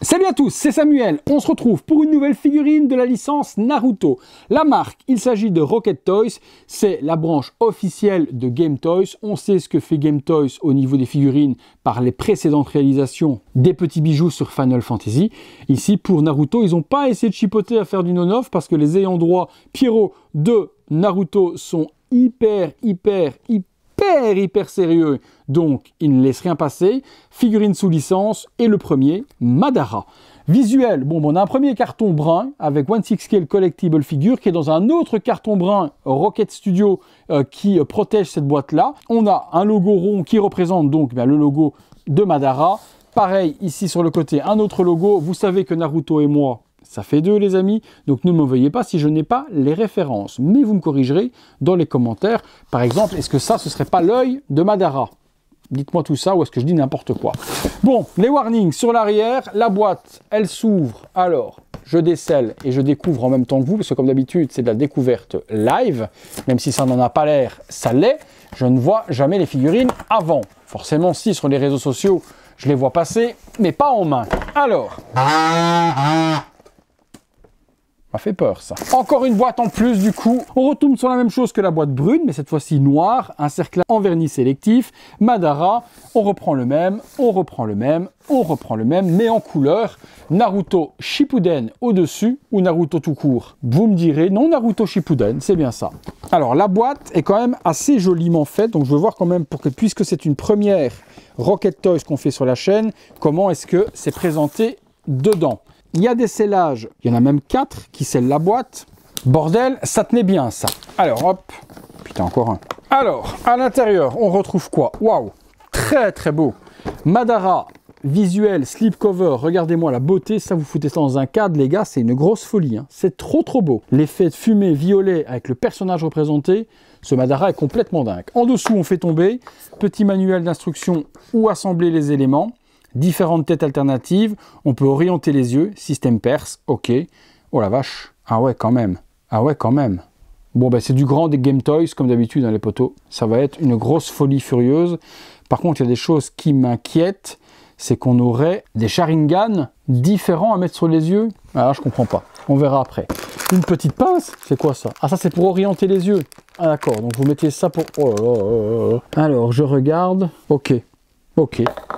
Salut à tous, c'est Samuel. On se retrouve pour une nouvelle figurine de la licence Naruto. La marque, il s'agit de Rocket Toys. C'est la branche officielle de Game Toys. On sait ce que fait Game Toys au niveau des figurines par les précédentes réalisations des petits bijoux sur Final Fantasy. Ici, pour Naruto, ils n'ont pas essayé de chipoter à faire du non-off parce que les ayants droit Pierrot de Naruto sont hyper sérieux, donc il ne laisse rien passer. Figurine sous licence et le premier, Madara. Visuel, on a un premier carton brun avec 16 Scale Collectible Figure qui est dans un autre carton brun Rocket Studio qui protège cette boîte-là. On a un logo rond qui représente donc le logo de Madara. Pareil, ici sur le côté, un autre logo. Vous savez que Naruto et moi, ça fait deux les amis, donc ne me veuillez pas si je n'ai pas les références. Mais vous me corrigerez dans les commentaires. Par exemple, est-ce que ça, ce serait pas l'œil de Madara? Dites-moi tout ça ou est-ce que je dis n'importe quoi? Bon, les warnings sur l'arrière. La boîte, elle s'ouvre. Alors, je décèle et je découvre en même temps que vous, parce que comme d'habitude, c'est de la découverte live. Même si ça n'en a pas l'air, ça l'est. Je ne vois jamais les figurines avant. Forcément, si sur les réseaux sociaux, je les vois passer, mais pas en main. Alors... m'a fait peur ça. Encore une boîte en plus du coup. On retourne sur la même chose que la boîte brune, mais cette fois-ci noire. Un cercle en vernis sélectif. Madara. On reprend le même, on reprend le même, on reprend le même, mais en couleur. Naruto Shippuden au-dessus ou Naruto tout court. Vous me direz, non, Naruto Shippuden, c'est bien ça. Alors la boîte est quand même assez joliment faite, donc je veux voir quand même, puisque c'est une première Rocket Toys qu'on fait sur la chaîne, comment est-ce que c'est présenté dedans. Il y a des scellages, il y en a même 4 qui scellent la boîte. Bordel, ça tenait bien ça. Alors hop, putain encore un. Alors, à l'intérieur, on retrouve quoi? Waouh, très beau. Madara, visuel, slipcover, regardez-moi la beauté, ça vous foutez ça dans un cadre les gars, c'est une grosse folie. Hein. C'est trop beau. L'effet de fumée violet avec le personnage représenté, ce Madara est complètement dingue. En dessous, on fait tomber, petit manuel d'instruction où assembler les éléments. Différentes têtes alternatives, on peut orienter les yeux, système perse, ok. Oh la vache, ah ouais quand même, Bon c'est du grand des Game Toys comme d'habitude dans les poteaux, ça va être une grosse folie furieuse. Par contre il y a des choses qui m'inquiètent, c'est qu'on aurait des Sharingan différents à mettre sur les yeux. Alors je comprends pas, on verra après. Une petite pince, c'est quoi ça? Ah ça c'est pour orienter les yeux. Ah d'accord, donc vous mettez ça pour... Oh. Alors je regarde, ok,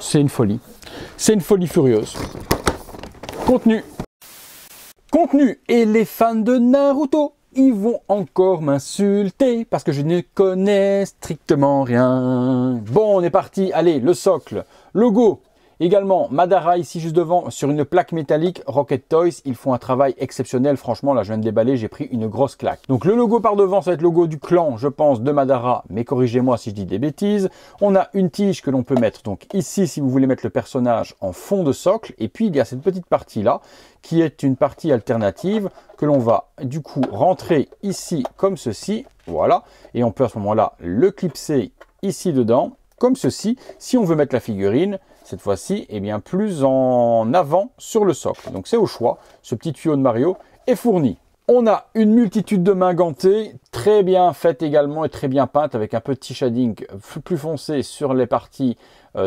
c'est une folie. C'est une folie furieuse. Contenu. Et les fans de Naruto, ils vont encore m'insulter parce que je ne connais strictement rien. Bon, on est parti. Allez, le socle. Logo. Également, Madara ici juste devant sur une plaque métallique Rocket Toys. Ils font un travail exceptionnel. Franchement, là, je viens de déballer, j'ai pris une grosse claque. Donc, le logo par devant, ça va être le logo du clan, je pense, de Madara. Mais corrigez-moi si je dis des bêtises. On a une tige que l'on peut mettre. Donc, ici, si vous voulez mettre le personnage en fond de socle. Et puis, il y a cette petite partie-là qui est une partie alternative que l'on va, du coup, rentrer ici comme ceci. Voilà. Et on peut à ce moment-là le clipser ici dedans, comme ceci. Si on veut mettre la figurine, cette fois-ci, plus en avant sur le socle. Donc c'est au choix. Ce petit tuyau de Mario est fourni. On a une multitude de mains gantées, très bien faites également et très bien peintes avec un petit shading plus foncé sur les parties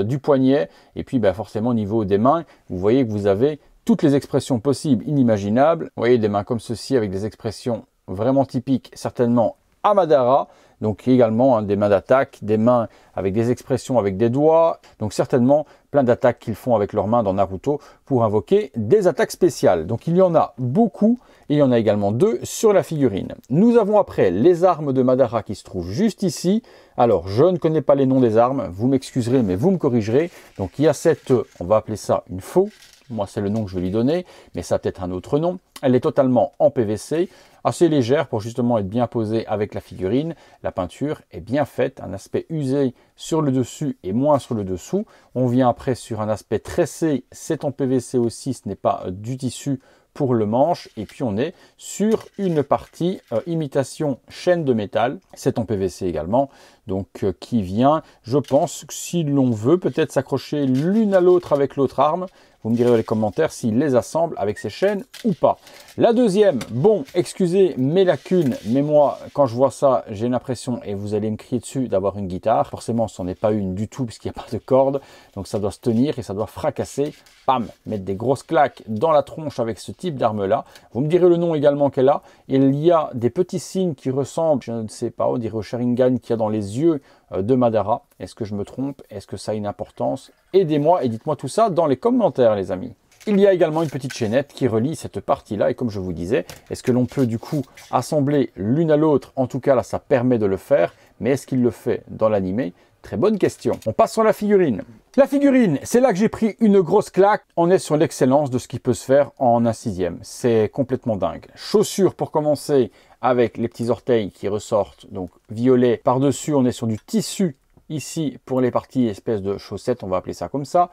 du poignet. Et puis forcément au niveau des mains, vous voyez que vous avez toutes les expressions possibles, inimaginables. Vous voyez des mains comme ceci avec des expressions vraiment typiques, certainement à Madara. Donc également des mains d'attaque, des mains avec des expressions avec des doigts. Donc certainement plein d'attaques qu'ils font avec leurs mains dans Naruto pour invoquer des attaques spéciales. Donc il y en a beaucoup et il y en a également 2 sur la figurine. Nous avons après les armes de Madara qui se trouvent juste ici. Alors je ne connais pas les noms des armes, vous m'excuserez mais vous me corrigerez. Donc il y a cette, on va appeler ça une faux. Moi c'est le nom que je vais lui donner, mais ça a peut-être un autre nom. Elle est totalement en PVC, assez légère pour justement être bien posée avec la figurine. La peinture est bien faite, un aspect usé sur le dessus et moins sur le dessous. On vient après sur un aspect tressé, c'est en PVC aussi, ce n'est pas du tissu pour le manche. Et puis on est sur une partie imitation chaîne de métal, c'est en PVC également. Donc qui vient, je pense, si l'on veut peut-être s'accrocher l'une à l'autre avec l'autre arme. Vous me direz dans les commentaires s'il les assemble avec ses chaînes ou pas. La deuxième, bon, excusez mes lacunes, mais moi, quand je vois ça, j'ai l'impression, et vous allez me crier dessus, d'avoir une guitare. Forcément, ce n'en est pas une du tout, puisqu'il n'y a pas de corde. Donc ça doit se tenir et ça doit fracasser. Pam, mettre des grosses claques dans la tronche avec ce type d'arme-là. Vous me direz le nom également qu'elle a. Il y a des petits signes qui ressemblent, je ne sais pas, on dirait au Sharingan qu'il y a dans les yeux de Madara. Est-ce que je me trompe? Est-ce que ça a une importance? Aidez-moi et dites-moi tout ça dans les commentaires, les amis. Il y a également une petite chaînette qui relie cette partie-là. Et comme je vous disais, est-ce que l'on peut du coup assembler l'une à l'autre? En tout cas, là, ça permet de le faire. Mais est-ce qu'il le fait dans l'animé? Très bonne question. On passe sur la figurine. La figurine, c'est là que j'ai pris une grosse claque. On est sur l'excellence de ce qui peut se faire en un 6e. C'est complètement dingue. Chaussures pour commencer avec les petits orteils qui ressortent, donc violet. Par-dessus, on est sur du tissu ici pour les parties espèces de chaussettes, on va appeler ça comme ça.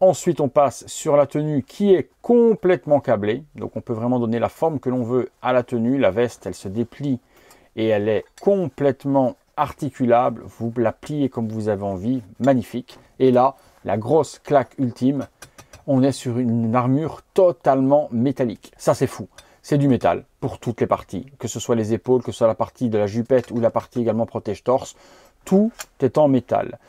Ensuite, on passe sur la tenue qui est complètement câblée. Donc, on peut vraiment donner la forme que l'on veut à la tenue. La veste, elle se déplie et elle est complètement articulable. Vous la pliez comme vous avez envie. Magnifique. Et là, la grosse claque ultime, on est sur une armure totalement métallique. Ça, c'est fou. C'est du métal pour toutes les parties. Que ce soit les épaules, que ce soit la partie de la jupette ou la partie également protège-torse. Tout est en métal.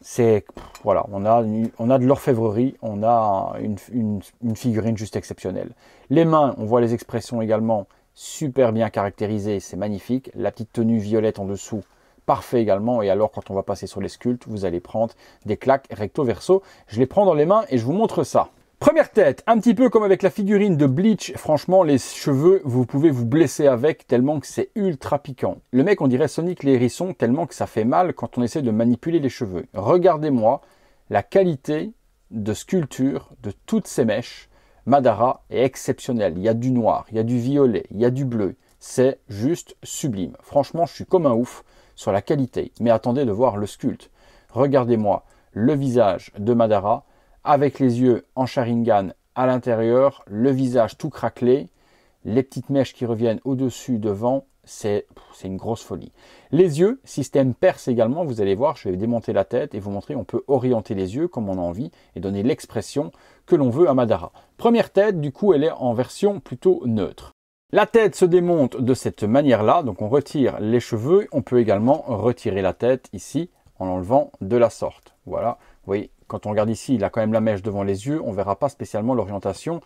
C'est voilà, on a de l'orfèvrerie, on a une figurine juste exceptionnelle. Les mains, on voit les expressions également super bien caractérisées, c'est magnifique. La petite tenue violette en dessous, parfait également. Et alors, quand on va passer sur les sculptes, vous allez prendre des claques recto verso. Je les prends dans les mains et je vous montre ça. Première tête, un petit peu comme avec la figurine de Bleach, franchement les cheveux, vous pouvez vous blesser avec tellement que c'est ultra piquant. Le mec, on dirait Sonic les hérissons tellement que ça fait mal quand on essaie de manipuler les cheveux. Regardez-moi la qualité de sculpture de toutes ces mèches. Madara est exceptionnelle, il y a du noir, il y a du violet, il y a du bleu. C'est juste sublime. Franchement, je suis comme un ouf sur la qualité. Mais attendez de voir le sculpte. Regardez-moi le visage de Madara, avec les yeux en Sharingan à l'intérieur, le visage tout craquelé, les petites mèches qui reviennent au-dessus, devant, c'est une grosse folie. Les yeux, système perce également, vous allez voir, je vais démonter la tête et vous montrer, on peut orienter les yeux comme on a envie et donner l'expression que l'on veut à Madara. Première tête, du coup, elle est en version plutôt neutre. La tête se démonte de cette manière-là, donc on retire les cheveux, on peut également retirer la tête ici en l'enlevant de la sorte. Voilà, vous voyez. Quand on regarde ici, il a quand même la mèche devant les yeux. On ne verra pas spécialement l'orientation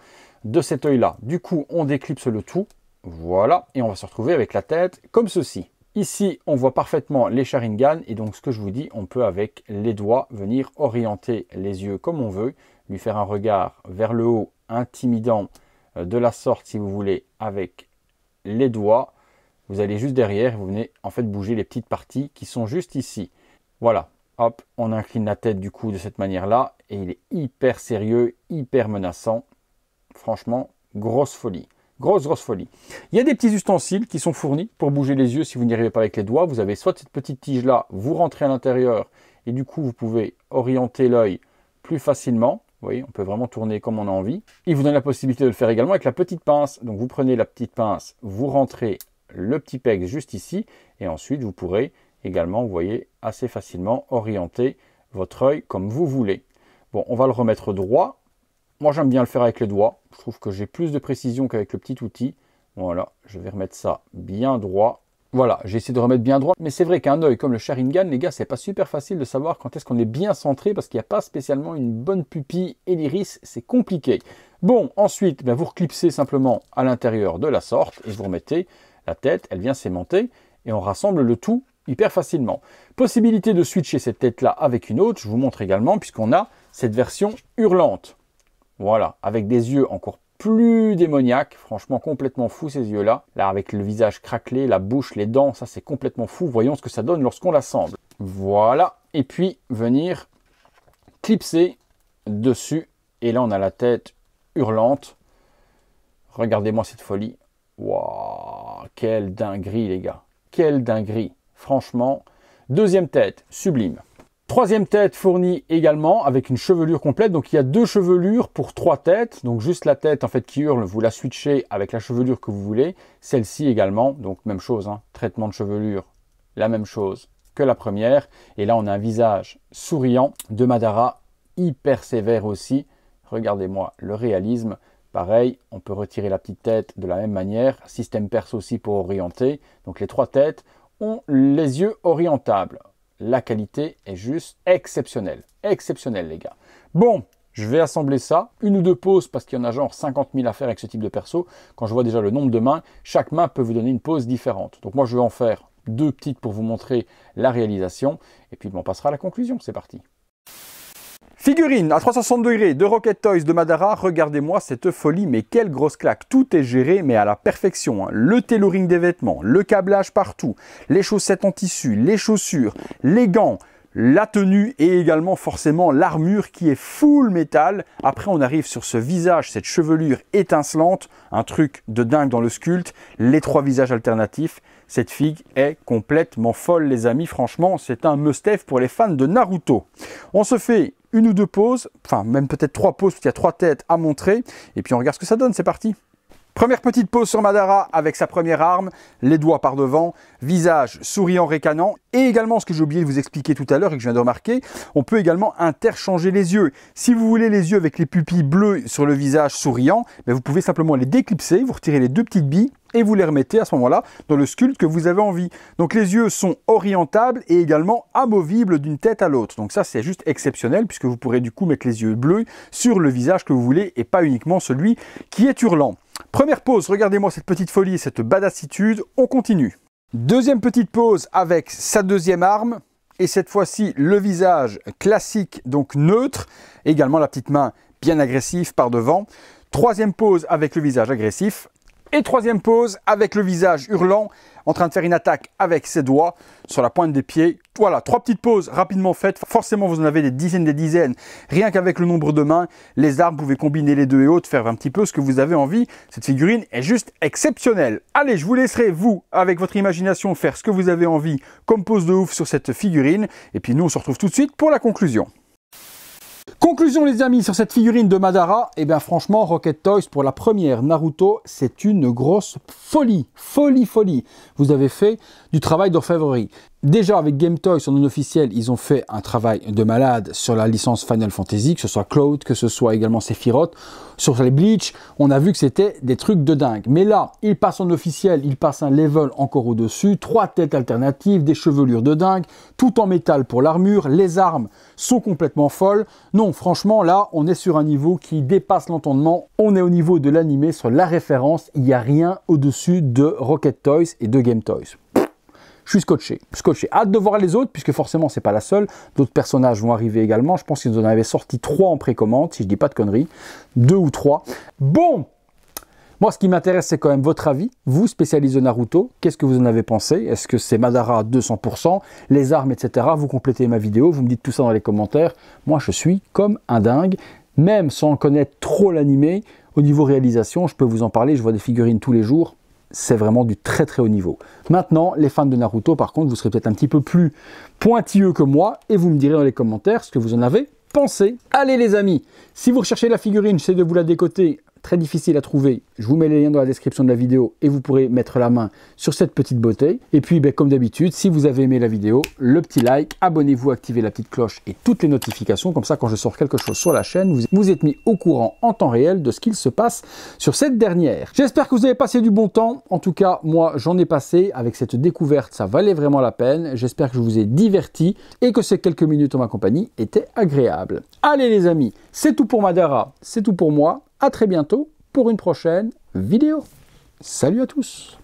de cet œil-là. Du coup, on déclipse le tout. Voilà. Et on va se retrouver avec la tête comme ceci. Ici, on voit parfaitement les Sharingan. Et donc, ce que je vous dis, on peut avec les doigts venir orienter les yeux comme on veut. Lui faire un regard vers le haut, intimidant de la sorte, si vous voulez, avec les doigts. Vous allez juste derrière et vous venez en fait bouger les petites parties qui sont juste ici. Voilà. Hop, on incline la tête du coup de cette manière-là et il est hyper sérieux, hyper menaçant. Franchement, grosse folie. Grosse folie. Il y a des petits ustensiles qui sont fournis pour bouger les yeux si vous n'y arrivez pas avec les doigts. Vous avez soit cette petite tige-là, vous rentrez à l'intérieur et du coup, vous pouvez orienter l'œil plus facilement. Vous voyez, on peut vraiment tourner comme on a envie. Il vous donne la possibilité de le faire également avec la petite pince. Donc, vous prenez la petite pince, vous rentrez le petit peg juste ici et ensuite, vous pourrez également, vous voyez, assez facilement orienter votre œil comme vous voulez. Bon, on va le remettre droit. Moi, j'aime bien le faire avec les doigts. Je trouve que j'ai plus de précision qu'avec le petit outil. Voilà, je vais remettre ça bien droit. Voilà, j'ai essayé de remettre bien droit. Mais c'est vrai qu'un œil comme le Sharingan, les gars, c'est pas super facile de savoir quand est-ce qu'on est bien centré parce qu'il n'y a pas spécialement une bonne pupille et l'iris, c'est compliqué. Bon, ensuite, vous reclipsez simplement à l'intérieur de la sorte et vous remettez la tête, elle vient s'aimanter et on rassemble le tout hyper facilement. Possibilité de switcher cette tête-là avec une autre, je vous montre également, puisqu'on a cette version hurlante. Voilà, avec des yeux encore plus démoniaques, franchement complètement fou ces yeux-là. Là, avec le visage craquelé, la bouche, les dents, ça c'est complètement fou. Voyons ce que ça donne lorsqu'on l'assemble. Voilà, et puis venir clipser dessus. Et là, on a la tête hurlante. Regardez-moi cette folie. Waouh, quelle dinguerie les gars, quelle dinguerie. Franchement, deuxième tête, sublime. Troisième tête fournie également avec une chevelure complète. Donc il y a deux chevelures pour trois têtes. Donc juste la tête en fait qui hurle, vous la switchez avec la chevelure que vous voulez. Celle-ci également, donc même chose, hein, traitement de chevelure, la même chose que la première. Et là on a un visage souriant de Madara, hyper sévère aussi. Regardez-moi le réalisme. Pareil, on peut retirer la petite tête de la même manière. Système perce aussi pour orienter. Donc les 3 têtes ont les yeux orientables. La qualité est juste exceptionnelle. Exceptionnelle les gars. Bon, je vais assembler ça. 1 ou 2 poses parce qu'il y en a genre 50 000 à faire avec ce type de perso. Quand je vois déjà le nombre de mains, chaque main peut vous donner une pose différente. Donc moi je vais en faire 2 petites pour vous montrer la réalisation. Et puis on passera à la conclusion. C'est parti. Figurine à 360 degrés de Rocket Toys de Madara, regardez-moi cette folie, mais quelle grosse claque. Tout est géré, mais à la perfection. Hein. Le tailoring des vêtements, le câblage partout, les chaussettes en tissu, les chaussures, les gants, la tenue et également forcément l'armure qui est full métal. Après on arrive sur ce visage, cette chevelure étincelante, un truc de dingue dans le sculpte, les 3 visages alternatifs. Cette figue est complètement folle les amis, franchement c'est un must-have pour les fans de Naruto. On se fait 1 ou 2 poses, enfin même peut-être 3 poses parce qu'il y a 3 têtes à montrer et puis on regarde ce que ça donne, c'est parti. Première petite pose sur Madara avec sa première arme, les doigts par devant, visage souriant, ricanant. Et également, ce que j'ai oublié de vous expliquer tout à l'heure et que je viens de remarquer, on peut également interchanger les yeux. Si vous voulez les yeux avec les pupilles bleues sur le visage souriant, ben vous pouvez simplement les déclipser, vous retirez les 2 petites billes et vous les remettez à ce moment-là dans le sculpte que vous avez envie. Donc les yeux sont orientables et également amovibles d'une tête à l'autre. Donc ça c'est juste exceptionnel puisque vous pourrez du coup mettre les yeux bleus sur le visage que vous voulez et pas uniquement celui qui est hurlant. Première pose, regardez-moi cette petite folie, cette badassitude, on continue. Deuxième petite pose avec sa deuxième arme, et cette fois-ci le visage classique, donc neutre, également la petite main bien agressive par devant. Troisième pose avec le visage agressif, et troisième pose avec le visage hurlant, en train de faire une attaque avec ses doigts sur la pointe des pieds. Voilà, 3 petites poses rapidement faites. Forcément, vous en avez des dizaines. Rien qu'avec le nombre de mains, les armes, vous pouvez combiner les 2 et autres, faire un petit peu ce que vous avez envie. Cette figurine est juste exceptionnelle. Allez, je vous laisserai, vous, avec votre imagination, faire ce que vous avez envie comme pose de ouf sur cette figurine. Et puis nous, on se retrouve tout de suite pour la conclusion. Conclusion les amis sur cette figurine de Madara, et bien franchement Rocket Toys pour la première Naruto c'est une grosse folie. Vous avez fait du travail d'orfèvrerie. Déjà avec Game Toys en non officiel ils ont fait un travail de malade sur la licence Final Fantasy, que ce soit Cloud, que ce soit également Sephiroth, sur les Bleach, on a vu que c'était des trucs de dingue. Mais là ils passent en officiel, ils passent un level encore au-dessus, 3 têtes alternatives, des chevelures de dingue, tout en métal pour l'armure, les armes sont complètement folles. Non, franchement, là, on est sur un niveau qui dépasse l'entendement. On est au niveau de l'animé sur la référence. Il n'y a rien au-dessus de Rocket Toys et de Game Toys. Je suis scotché. Hâte de voir les autres, puisque forcément, c'est pas la seule. D'autres personnages vont arriver également. Je pense qu'ils en avaient sorti 3 en précommande, si je dis pas de conneries. 2 ou 3. Bon! Moi, ce qui m'intéresse, c'est quand même votre avis. Vous, spécialiste de Naruto, qu'est-ce que vous en avez pensé? Est-ce que c'est Madara à 200%, les armes, etc. Vous complétez ma vidéo, vous me dites tout ça dans les commentaires. Moi, je suis comme un dingue. Même sans connaître trop l'animé, au niveau réalisation, je peux vous en parler. Je vois des figurines tous les jours. C'est vraiment du très très haut niveau. Maintenant, les fans de Naruto, par contre, vous serez peut-être un petit peu plus pointilleux que moi. Et vous me direz dans les commentaires ce que vous en avez pensé. Allez les amis, si vous recherchez la figurine, j'essaie de vous la décoter. Très difficile à trouver, je vous mets les liens dans la description de la vidéo et vous pourrez mettre la main sur cette petite beauté. Et puis comme d'habitude, si vous avez aimé la vidéo, le petit like, abonnez-vous, activez la petite cloche et toutes les notifications, comme ça quand je sors quelque chose sur la chaîne, vous êtes mis au courant en temps réel de ce qu'il se passe sur cette dernière. J'espère que vous avez passé du bon temps, en tout cas moi j'en ai passé, avec cette découverte ça valait vraiment la peine, j'espère que je vous ai diverti et que ces quelques minutes en ma compagnie étaient agréables. Allez les amis, c'est tout pour Madara, c'est tout pour moi. À très bientôt pour une prochaine vidéo. Salut à tous!